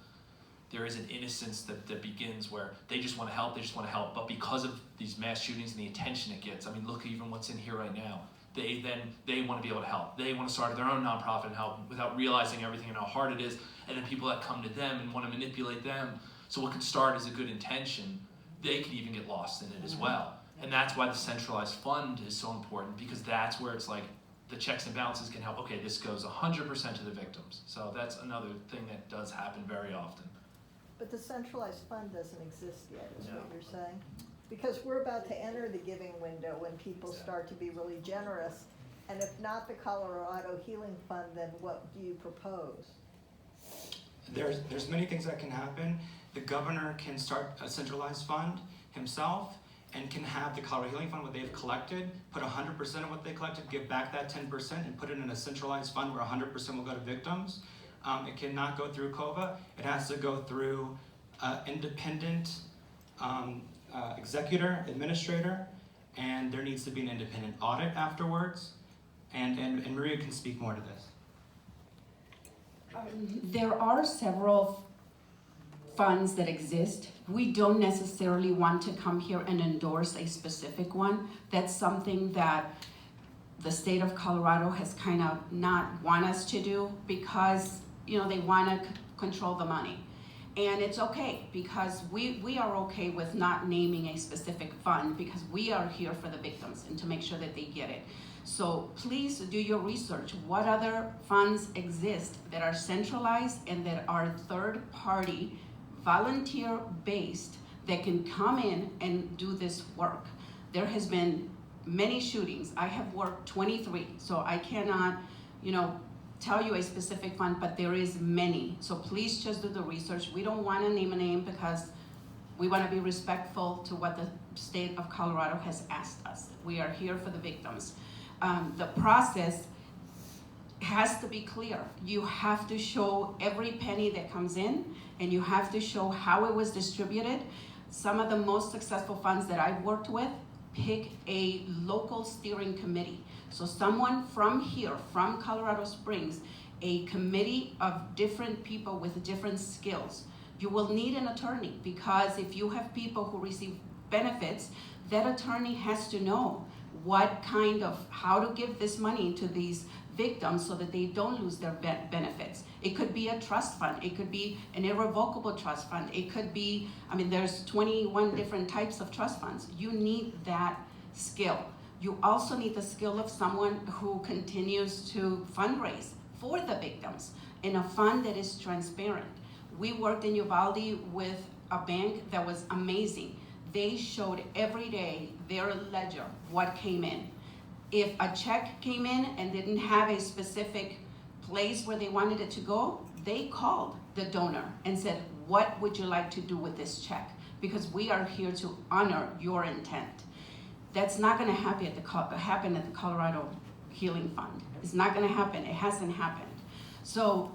There is an innocence that begins where they just want to help, but because of these mass shootings and the attention it gets, I mean, look even what's in here right now. They want to be able to help. They want to start their own nonprofit and help without realizing everything and how hard it is, and then people that come to them and want to manipulate them. So what could start as a good intention, they could even get lost in it as well. And that's why the centralized fund is so important, because that's where it's like the checks and balances can help. Okay, this goes 100% to the victims. So that's another thing that does happen very often. But the centralized fund doesn't exist yet, is what you're saying? Because we're about to enter the giving window when people start to be really generous. And if not the Colorado Healing Fund, then what do you propose? There's many things that can happen. The governor can start a centralized fund himself and can have the Colorado Healing Fund, what they've collected, put 100% of what they collected, give back that 10% and put it in a centralized fund where 100% will go to victims. It cannot go through COVA. It has to go through independent executor, administrator, and there needs to be an independent audit afterwards. And Maria can speak more to this. There are several funds that exist. We don't necessarily want to come here and endorse a specific one. That's something that the state of Colorado has kind of not want us to do, because they want to control the money. And it's okay, because we are okay with not naming a specific fund, because we are here for the victims and to make sure that they get it. So please do your research. What other funds exist that are centralized and that are third party, volunteer based, that can come in and do this work? There has been many shootings. I have worked 23, so I cannot, tell you a specific fund, but there is many. So please just do the research. We don't want to name a name because we want to be respectful to what the state of Colorado has asked us. We are here for the victims. The process has to be clear. You have to show every penny that comes in, and you have to show how it was distributed. Some of the most successful funds that I've worked with pick a local steering committee. So someone from here, from Colorado Springs, a committee of different people with different skills. You will need an attorney, because if you have people who receive benefits, that attorney has to know how to give this money to these victims so that they don't lose their benefits. It could be a trust fund, it could be an irrevocable trust fund, it could be, there's 21 different types of trust funds. You need that skill. You also need the skill of someone who continues to fundraise for the victims in a fund that is transparent. We worked in Uvalde with a bank that was amazing. They showed every day their ledger, what came in. If a check came in and didn't have a specific place where they wanted it to go, they called the donor and said, what would you like to do with this check? Because we are here to honor your intent. That's not gonna happen at the Colorado Healing Fund. It's not gonna happen, it hasn't happened. So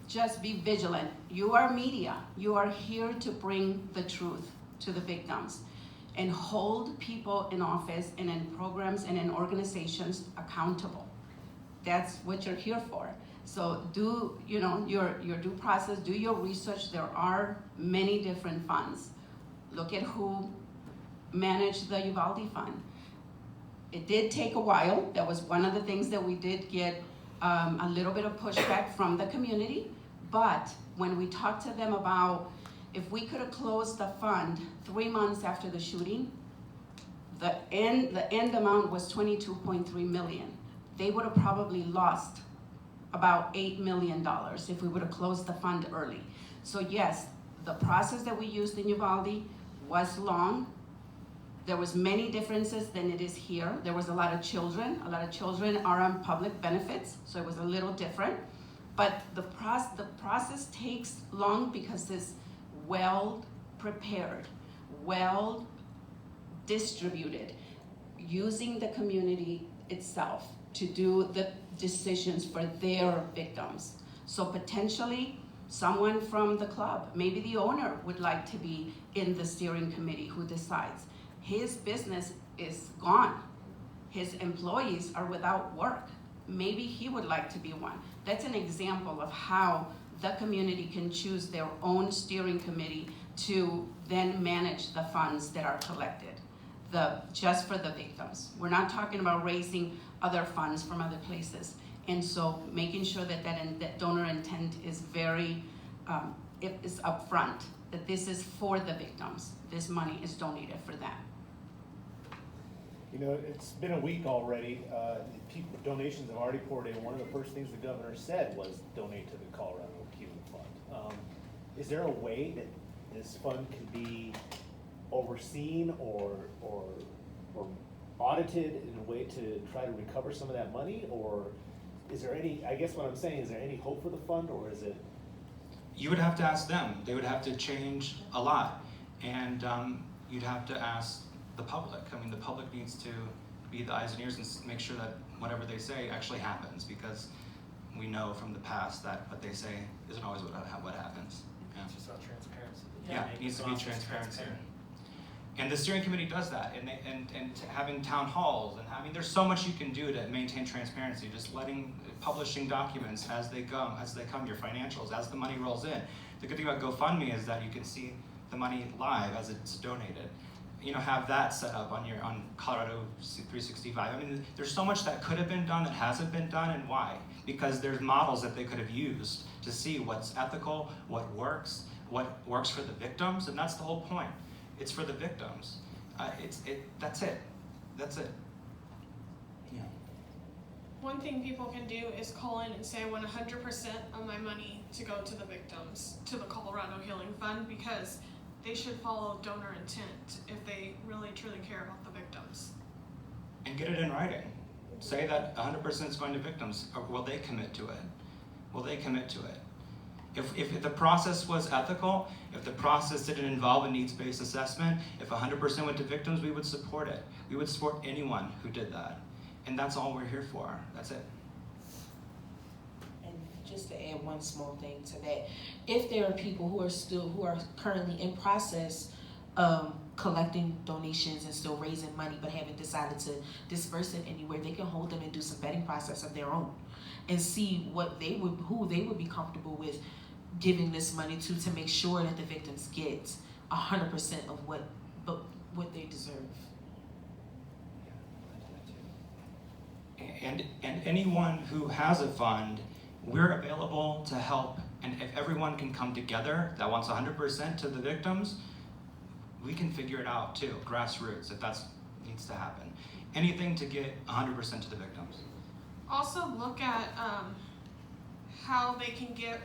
just be vigilant. You are media, you are here to bring the truth to the victims and hold people in office and in programs and in organizations accountable. That's what you're here for. So do your due process, do your research. There are many different funds. Look at who managed the Uvalde Fund. It did take a while. That was one of the things that we did get a little bit of pushback from the community. But when we talked to them about if we could have closed the fund 3 months after the shooting, the end amount was $22.3 million. They would have probably lost about $8 million if we would have closed the fund early. So yes, the process that we used in Uvalde was long. There was many differences than it is here. There was a lot of children. A lot of children are on public benefits, so it was a little different. But the process takes long because it's well prepared, well distributed, using the community itself to do the decisions for their victims. So potentially someone from the club, maybe the owner would like to be in the steering committee who decides. His business is gone. His employees are without work. Maybe he would like to be one. That's an example of how the community can choose their own steering committee to then manage the funds that are collected, just for the victims. We're not talking about raising other funds from other places. And so making sure that donor intent is very, it is upfront, that this is for the victims. This money is donated for them. You know, it's been a week already. Donations have already poured in. One of the first things the governor said was donate to the Colorado Healing Fund. Is there a way that this fund can be overseen or audited in a way to try to recover some of that money? Or is there any, I guess what I'm saying, is there any hope for the fund, or is it? You would have to ask them. They would have to change a lot. And you'd have to ask the public. I mean, the public needs to be the eyes and ears and make sure that whatever they say actually happens, because we know from the past that what they say isn't always what happens. Yeah. It's just about transparency. Yeah, it needs to be transparency. And the steering committee does that, and having town halls, and there's so much you can do to maintain transparency, just publishing documents as they come, your financials, as the money rolls in. The good thing about GoFundMe is that you can see the money live as it's donated. Have that set up on Colorado 365. There's so much that could have been done that hasn't been done, and why? Because there's models that they could have used to see what's ethical, what works for the victims, and that's the whole point. It's for the victims. That's it. Yeah. One thing people can do is call in and say, I want 100% of my money to go to the victims, to the Colorado Healing Fund, because they should follow donor intent if they really truly care about the victims. And get it in writing. Say that 100% is going to victims. Or will they commit to it? If the process was ethical, if the process didn't involve a needs-based assessment, if 100% went to victims, we would support it. We would support anyone who did that. And that's all we're here for. That's it. And just to add one small thing to that, if there are people who are currently in process collecting donations and still raising money, but haven't decided to disperse it anywhere, they can hold them and do some vetting process of their own and see who they would be comfortable with giving this money to make sure that the victims get 100% of what they deserve. And anyone who has a fund, we're available to help. And if everyone can come together that wants 100% to the victims, we can figure it out too, grassroots, if that needs to happen. Anything to get 100% to the victims. Also look at how they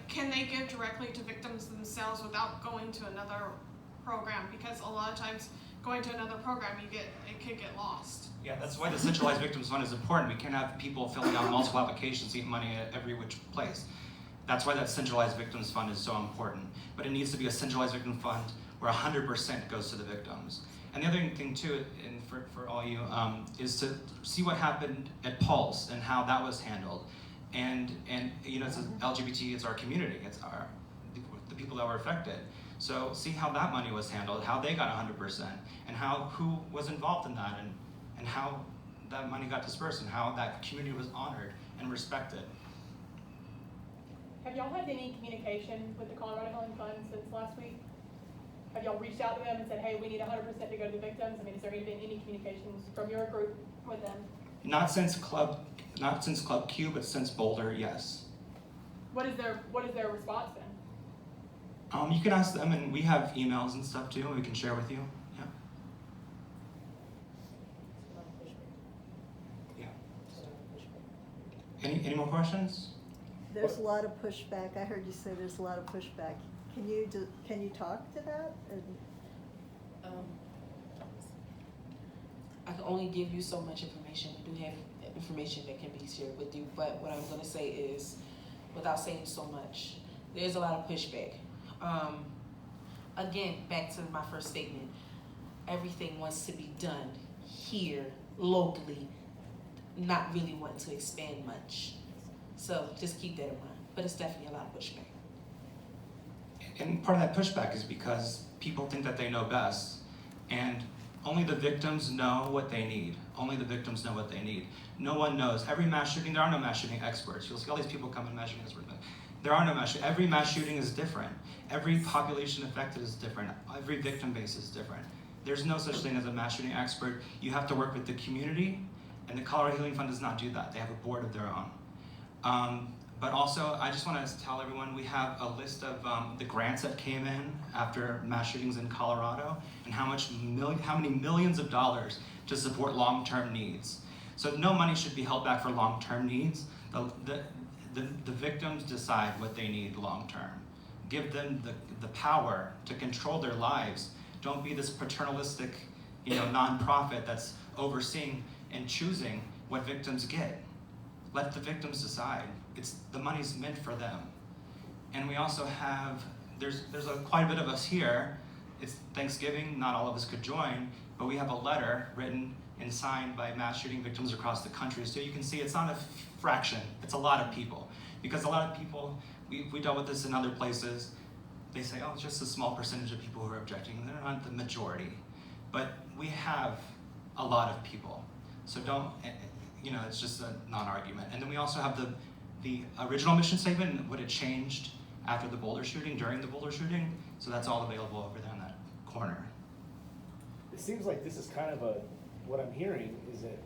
can they give directly to victims themselves without going to another program, because a lot of times going to another program it could get lost. Yeah, that's why the centralized victims fund is important. We can't have people filling out multiple applications to get money at every which place. That's why that centralized victims fund is so important. But it needs to be a centralized victim fund where 100% goes to the victims. And the other thing too, and for all you, is to see what happened at Pulse and how that was handled. And you know, it's LGBT, it's our community, it's the people that were affected. So see how that money was handled, how they got 100%, and who was involved in that, and how that money got dispersed, and how that community was honored and respected. Have y'all had any communication with the Colorado Healing Fund since last week? Have y'all reached out to them and said, hey, we need 100% to go to the victims? I mean, has there been any communications from your group with them? Not since Club Q, but since Boulder, yes. What is their response been? You can ask them, and we have emails and stuff too, we can share with you. Yeah. Any more questions? There's a lot of pushback. I heard you say there's a lot of pushback. Can you talk to that? I can only give you so much information. We do have information that can be shared with you, but what I'm going to say is, without saying so much, there's a lot of pushback. Again, back to my first statement, everything wants to be done here, locally, not really wanting to expand much. So just keep that in mind, but it's definitely a lot of pushback. And part of that pushback is because people think that they know best, and only the victims know what they need. Only the victims know what they need. No one knows. Every mass shooting, there are no mass shooting experts. You'll see all these people come in mass shooting experts. There are no mass shootings. Every mass shooting is different. Every population affected is different. Every victim base is different. There's no such thing as a mass shooting expert. You have to work with the community, and the Colorado Healing Fund does not do that. They have a board of their own. But also, I just want to tell everyone, we have a list of the grants that came in after mass shootings in Colorado, and how many millions of dollars to support long-term needs. So no money should be held back for long-term needs. The victims decide what they need long-term. Give them the power to control their lives. Don't be this paternalistic, nonprofit that's overseeing and choosing what victims get. Let the victims decide. The money's meant for them. And we also have, there's quite a bit of us here. It's Thanksgiving, not all of us could join, but we have a letter written and signed by mass shooting victims across the country. So you can see it's not a fraction, it's a lot of people. Because a lot of people, we dealt with this in other places, they say, oh, it's just a small percentage of people who are objecting. They're not the majority. But we have a lot of people. So don't, it's just a non-argument. And then we also have the original mission statement and what it changed after the Boulder shooting, during the Boulder shooting. So that's all available over there in that corner. It seems like this is kind of what I'm hearing is that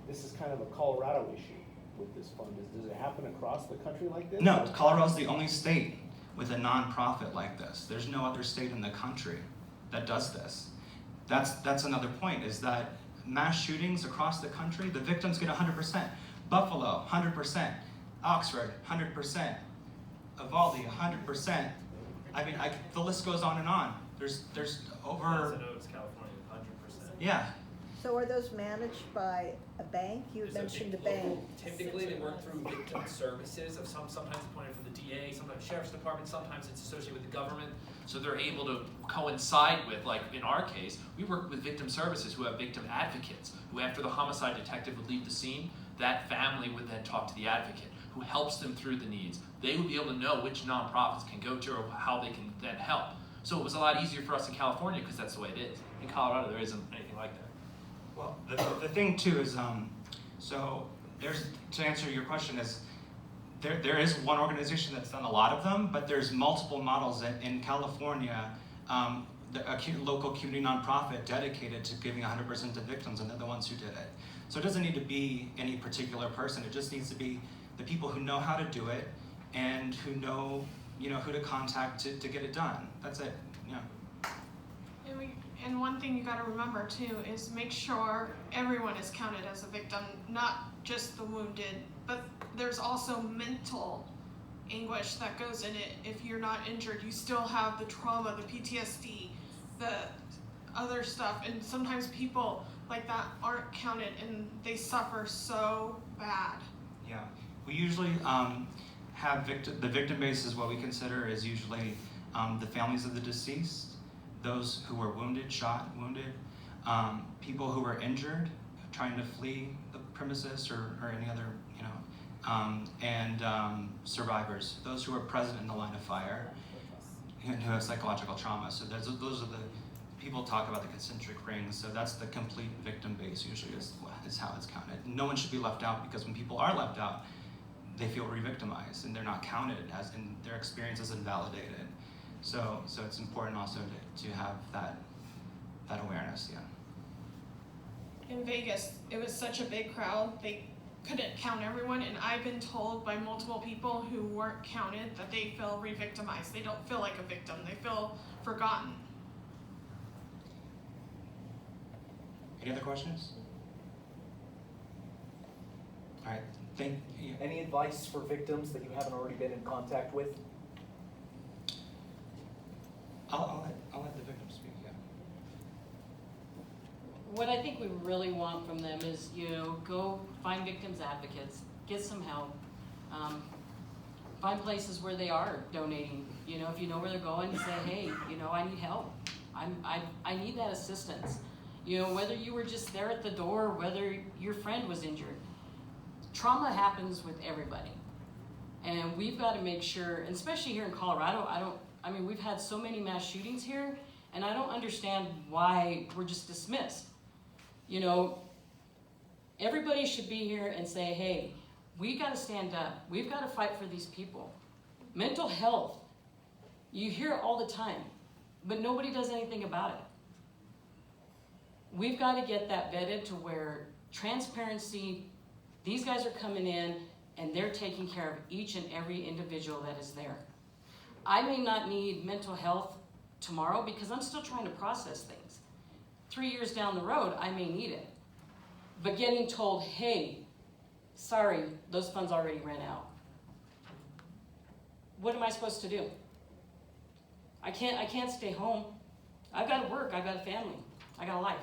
this is kind of a Colorado issue with this fund. Does it happen across the country like this? No, Colorado's the only state with a nonprofit like this. There's no other state in the country that does this. That's another point, is that mass shootings across the country, the victims get 100%. Buffalo, 100%. Oxford, 100%. Uvalde, 100%. I mean, the list goes on and on. There's over. California, 100%. Yeah. So are those managed by a bank? You mentioned a bank. Typically, they work through victim services. Sometimes appointed from the DA, sometimes Sheriff's Department, sometimes it's associated with the government. So they're able to coincide with, like in our case, we work with victim services who have victim advocates, who after the homicide detective would leave the scene, that family would then talk to the advocate, who helps them through the needs. They would be able to know which nonprofits can go to or how they can then help. So it was a lot easier for us in California because that's the way it is. In Colorado, there isn't anything like that. Well, the thing too is, so there's, to answer your question is, there is one organization that's done a lot of them, but there's multiple models in California. A local community nonprofit dedicated to giving 100% to victims, and they're the ones who did it. So it doesn't need to be any particular person. It just needs to be the people who know how to do it and who know, who to contact to get it done. That's it. Yeah. And one thing you got to remember too is make sure everyone is counted as a victim, not just the wounded, but there's also mental anguish that goes in it. If you're not injured, you still have the trauma, the PTSD, the other stuff, and sometimes people like that aren't counted and they suffer so bad. Yeah, we usually have the victim base is what we consider is usually the families of the deceased, those who were wounded, shot, wounded, people who were injured, trying to flee the premises or any other, and survivors, those who are present in the line of fire and who have psychological trauma. So those are the people talk about the concentric rings. So that's the complete victim base usually is how it's counted. No one should be left out, because when people are left out, they feel re-victimized and they're not counted as in their experience is invalidated. So it's important also to have that awareness. Yeah. In Vegas, it was such a big crowd, they couldn't count everyone, and I've been told by multiple people who weren't counted that they feel re-victimized. They don't feel like a victim, they feel forgotten. Any other questions? All right, thank you. Any advice for victims that you haven't already been in contact with? I'll let the victim speak, yeah. What I think we really want from them is, go find victims advocates, get some help, find places where they are donating. If you know where they're going, say, hey, I need help. I need that assistance. Whether you were just there at the door, whether your friend was injured. Trauma happens with everybody. And we've got to make sure, and especially here in Colorado, we've had so many mass shootings here, and I don't understand why we're just dismissed. Everybody should be here and say, hey, we got to stand up. We've got to fight for these people. Mental health, you hear it all the time, but nobody does anything about it. We've got to get that vetted to where transparency, these guys are coming in and they're taking care of each and every individual that is there. I may not need mental health tomorrow because I'm still trying to process things. 3 years down the road, I may need it. But getting told, hey, sorry, those funds already ran out. What am I supposed to do? I can't stay home. I've got to work, I've got a family, I got a life.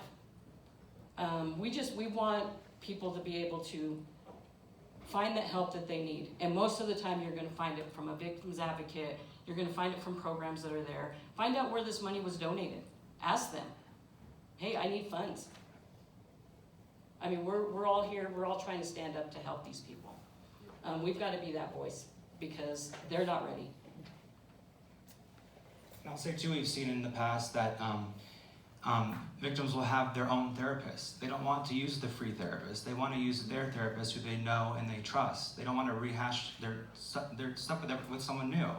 We want people to be able to find that help that they need. And most of the time you're gonna find it from a victim's advocate, you're gonna find it from programs that are there. Find out where this money was donated. Ask them, hey, I need funds. We're all here, we're all trying to stand up to help these people. We've gotta be that voice because they're not ready. And I'll say too, we've seen in the past that victims will have their own therapist. They don't want to use the free therapist. They want to use their therapist who they know and they trust. They don't want to rehash their stuff with someone new.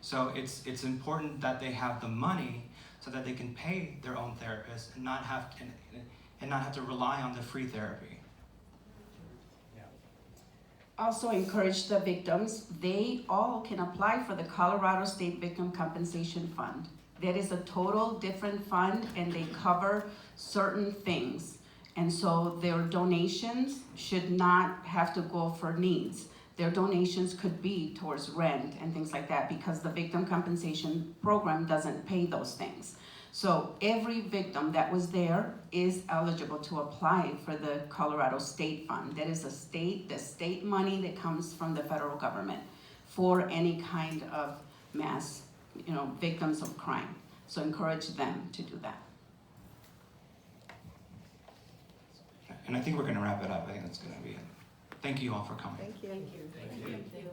So it's important that they have the money so that they can pay their own therapist and not have to rely on the free therapy. Also encourage the victims, they all can apply for the Colorado State Victim Compensation Fund. That is a total different fund and they cover certain things. And so their donations should not have to go for needs. Their donations could be towards rent and things like that because the victim compensation program doesn't pay those things. So every victim that was there is eligible to apply for the Colorado State Fund. That is the state money that comes from the federal government for any kind of mass victims of crime. So encourage them to do that. And I think we're gonna wrap it up. I think that's gonna be it. Thank you all for coming. Thank you. Thank you. Thank you.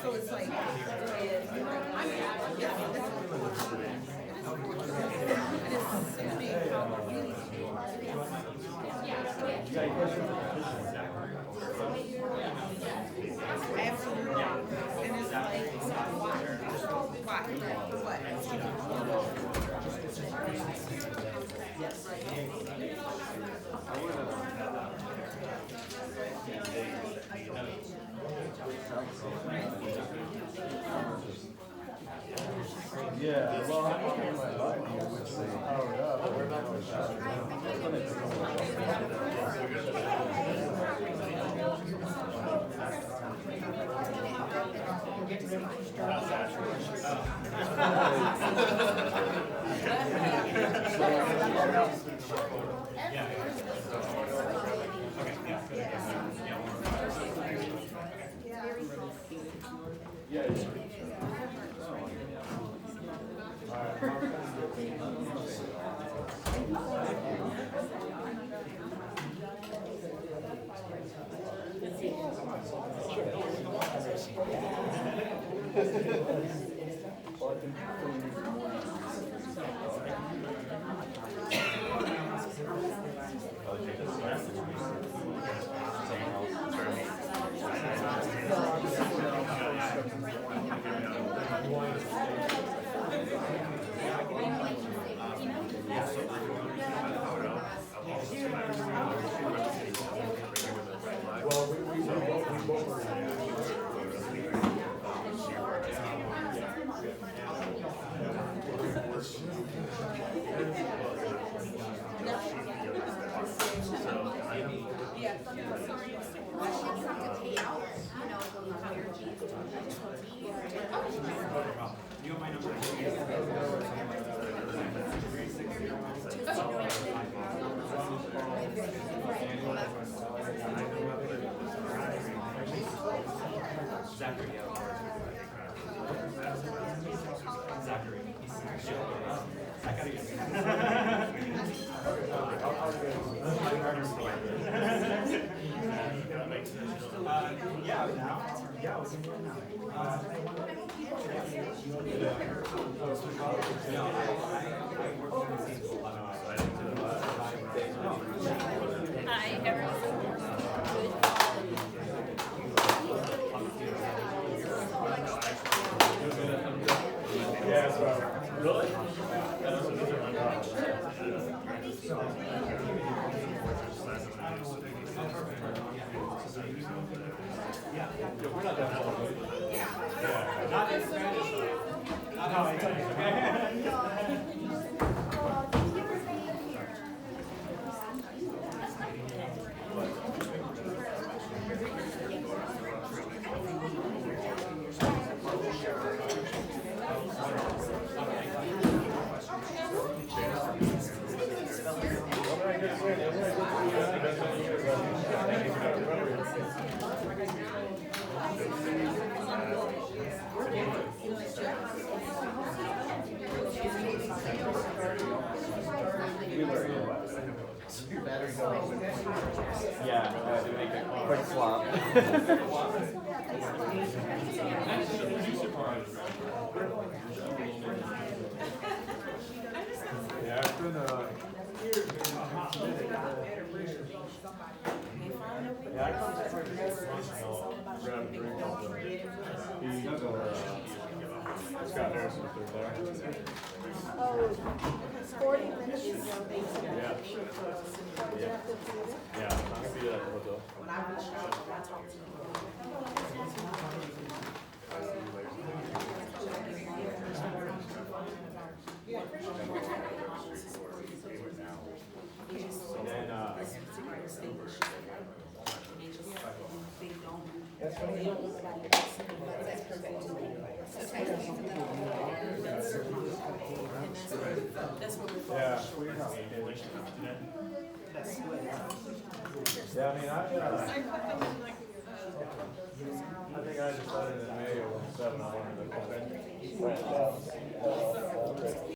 So it's like, absolutely. And it's like, why? Yeah, well, I'm on my bike here, which is powered up, but we're not Hi, everyone. Yeah, so, really? We're not that far. Yeah. Not in Spanish, though. No, it's okay. Yeah, to make a quick swap. Yeah, it's been yeah, I come to grab a drink off Scott Harrison if they're there. Oh, 40 minutes ago, they said Yeah. that they would Yeah. have to do it. Yeah, I'll see you at the hotel. And then, That's Yeah. Yeah, I mean, I put them in like, I think I decided in May of '07 I wanted to.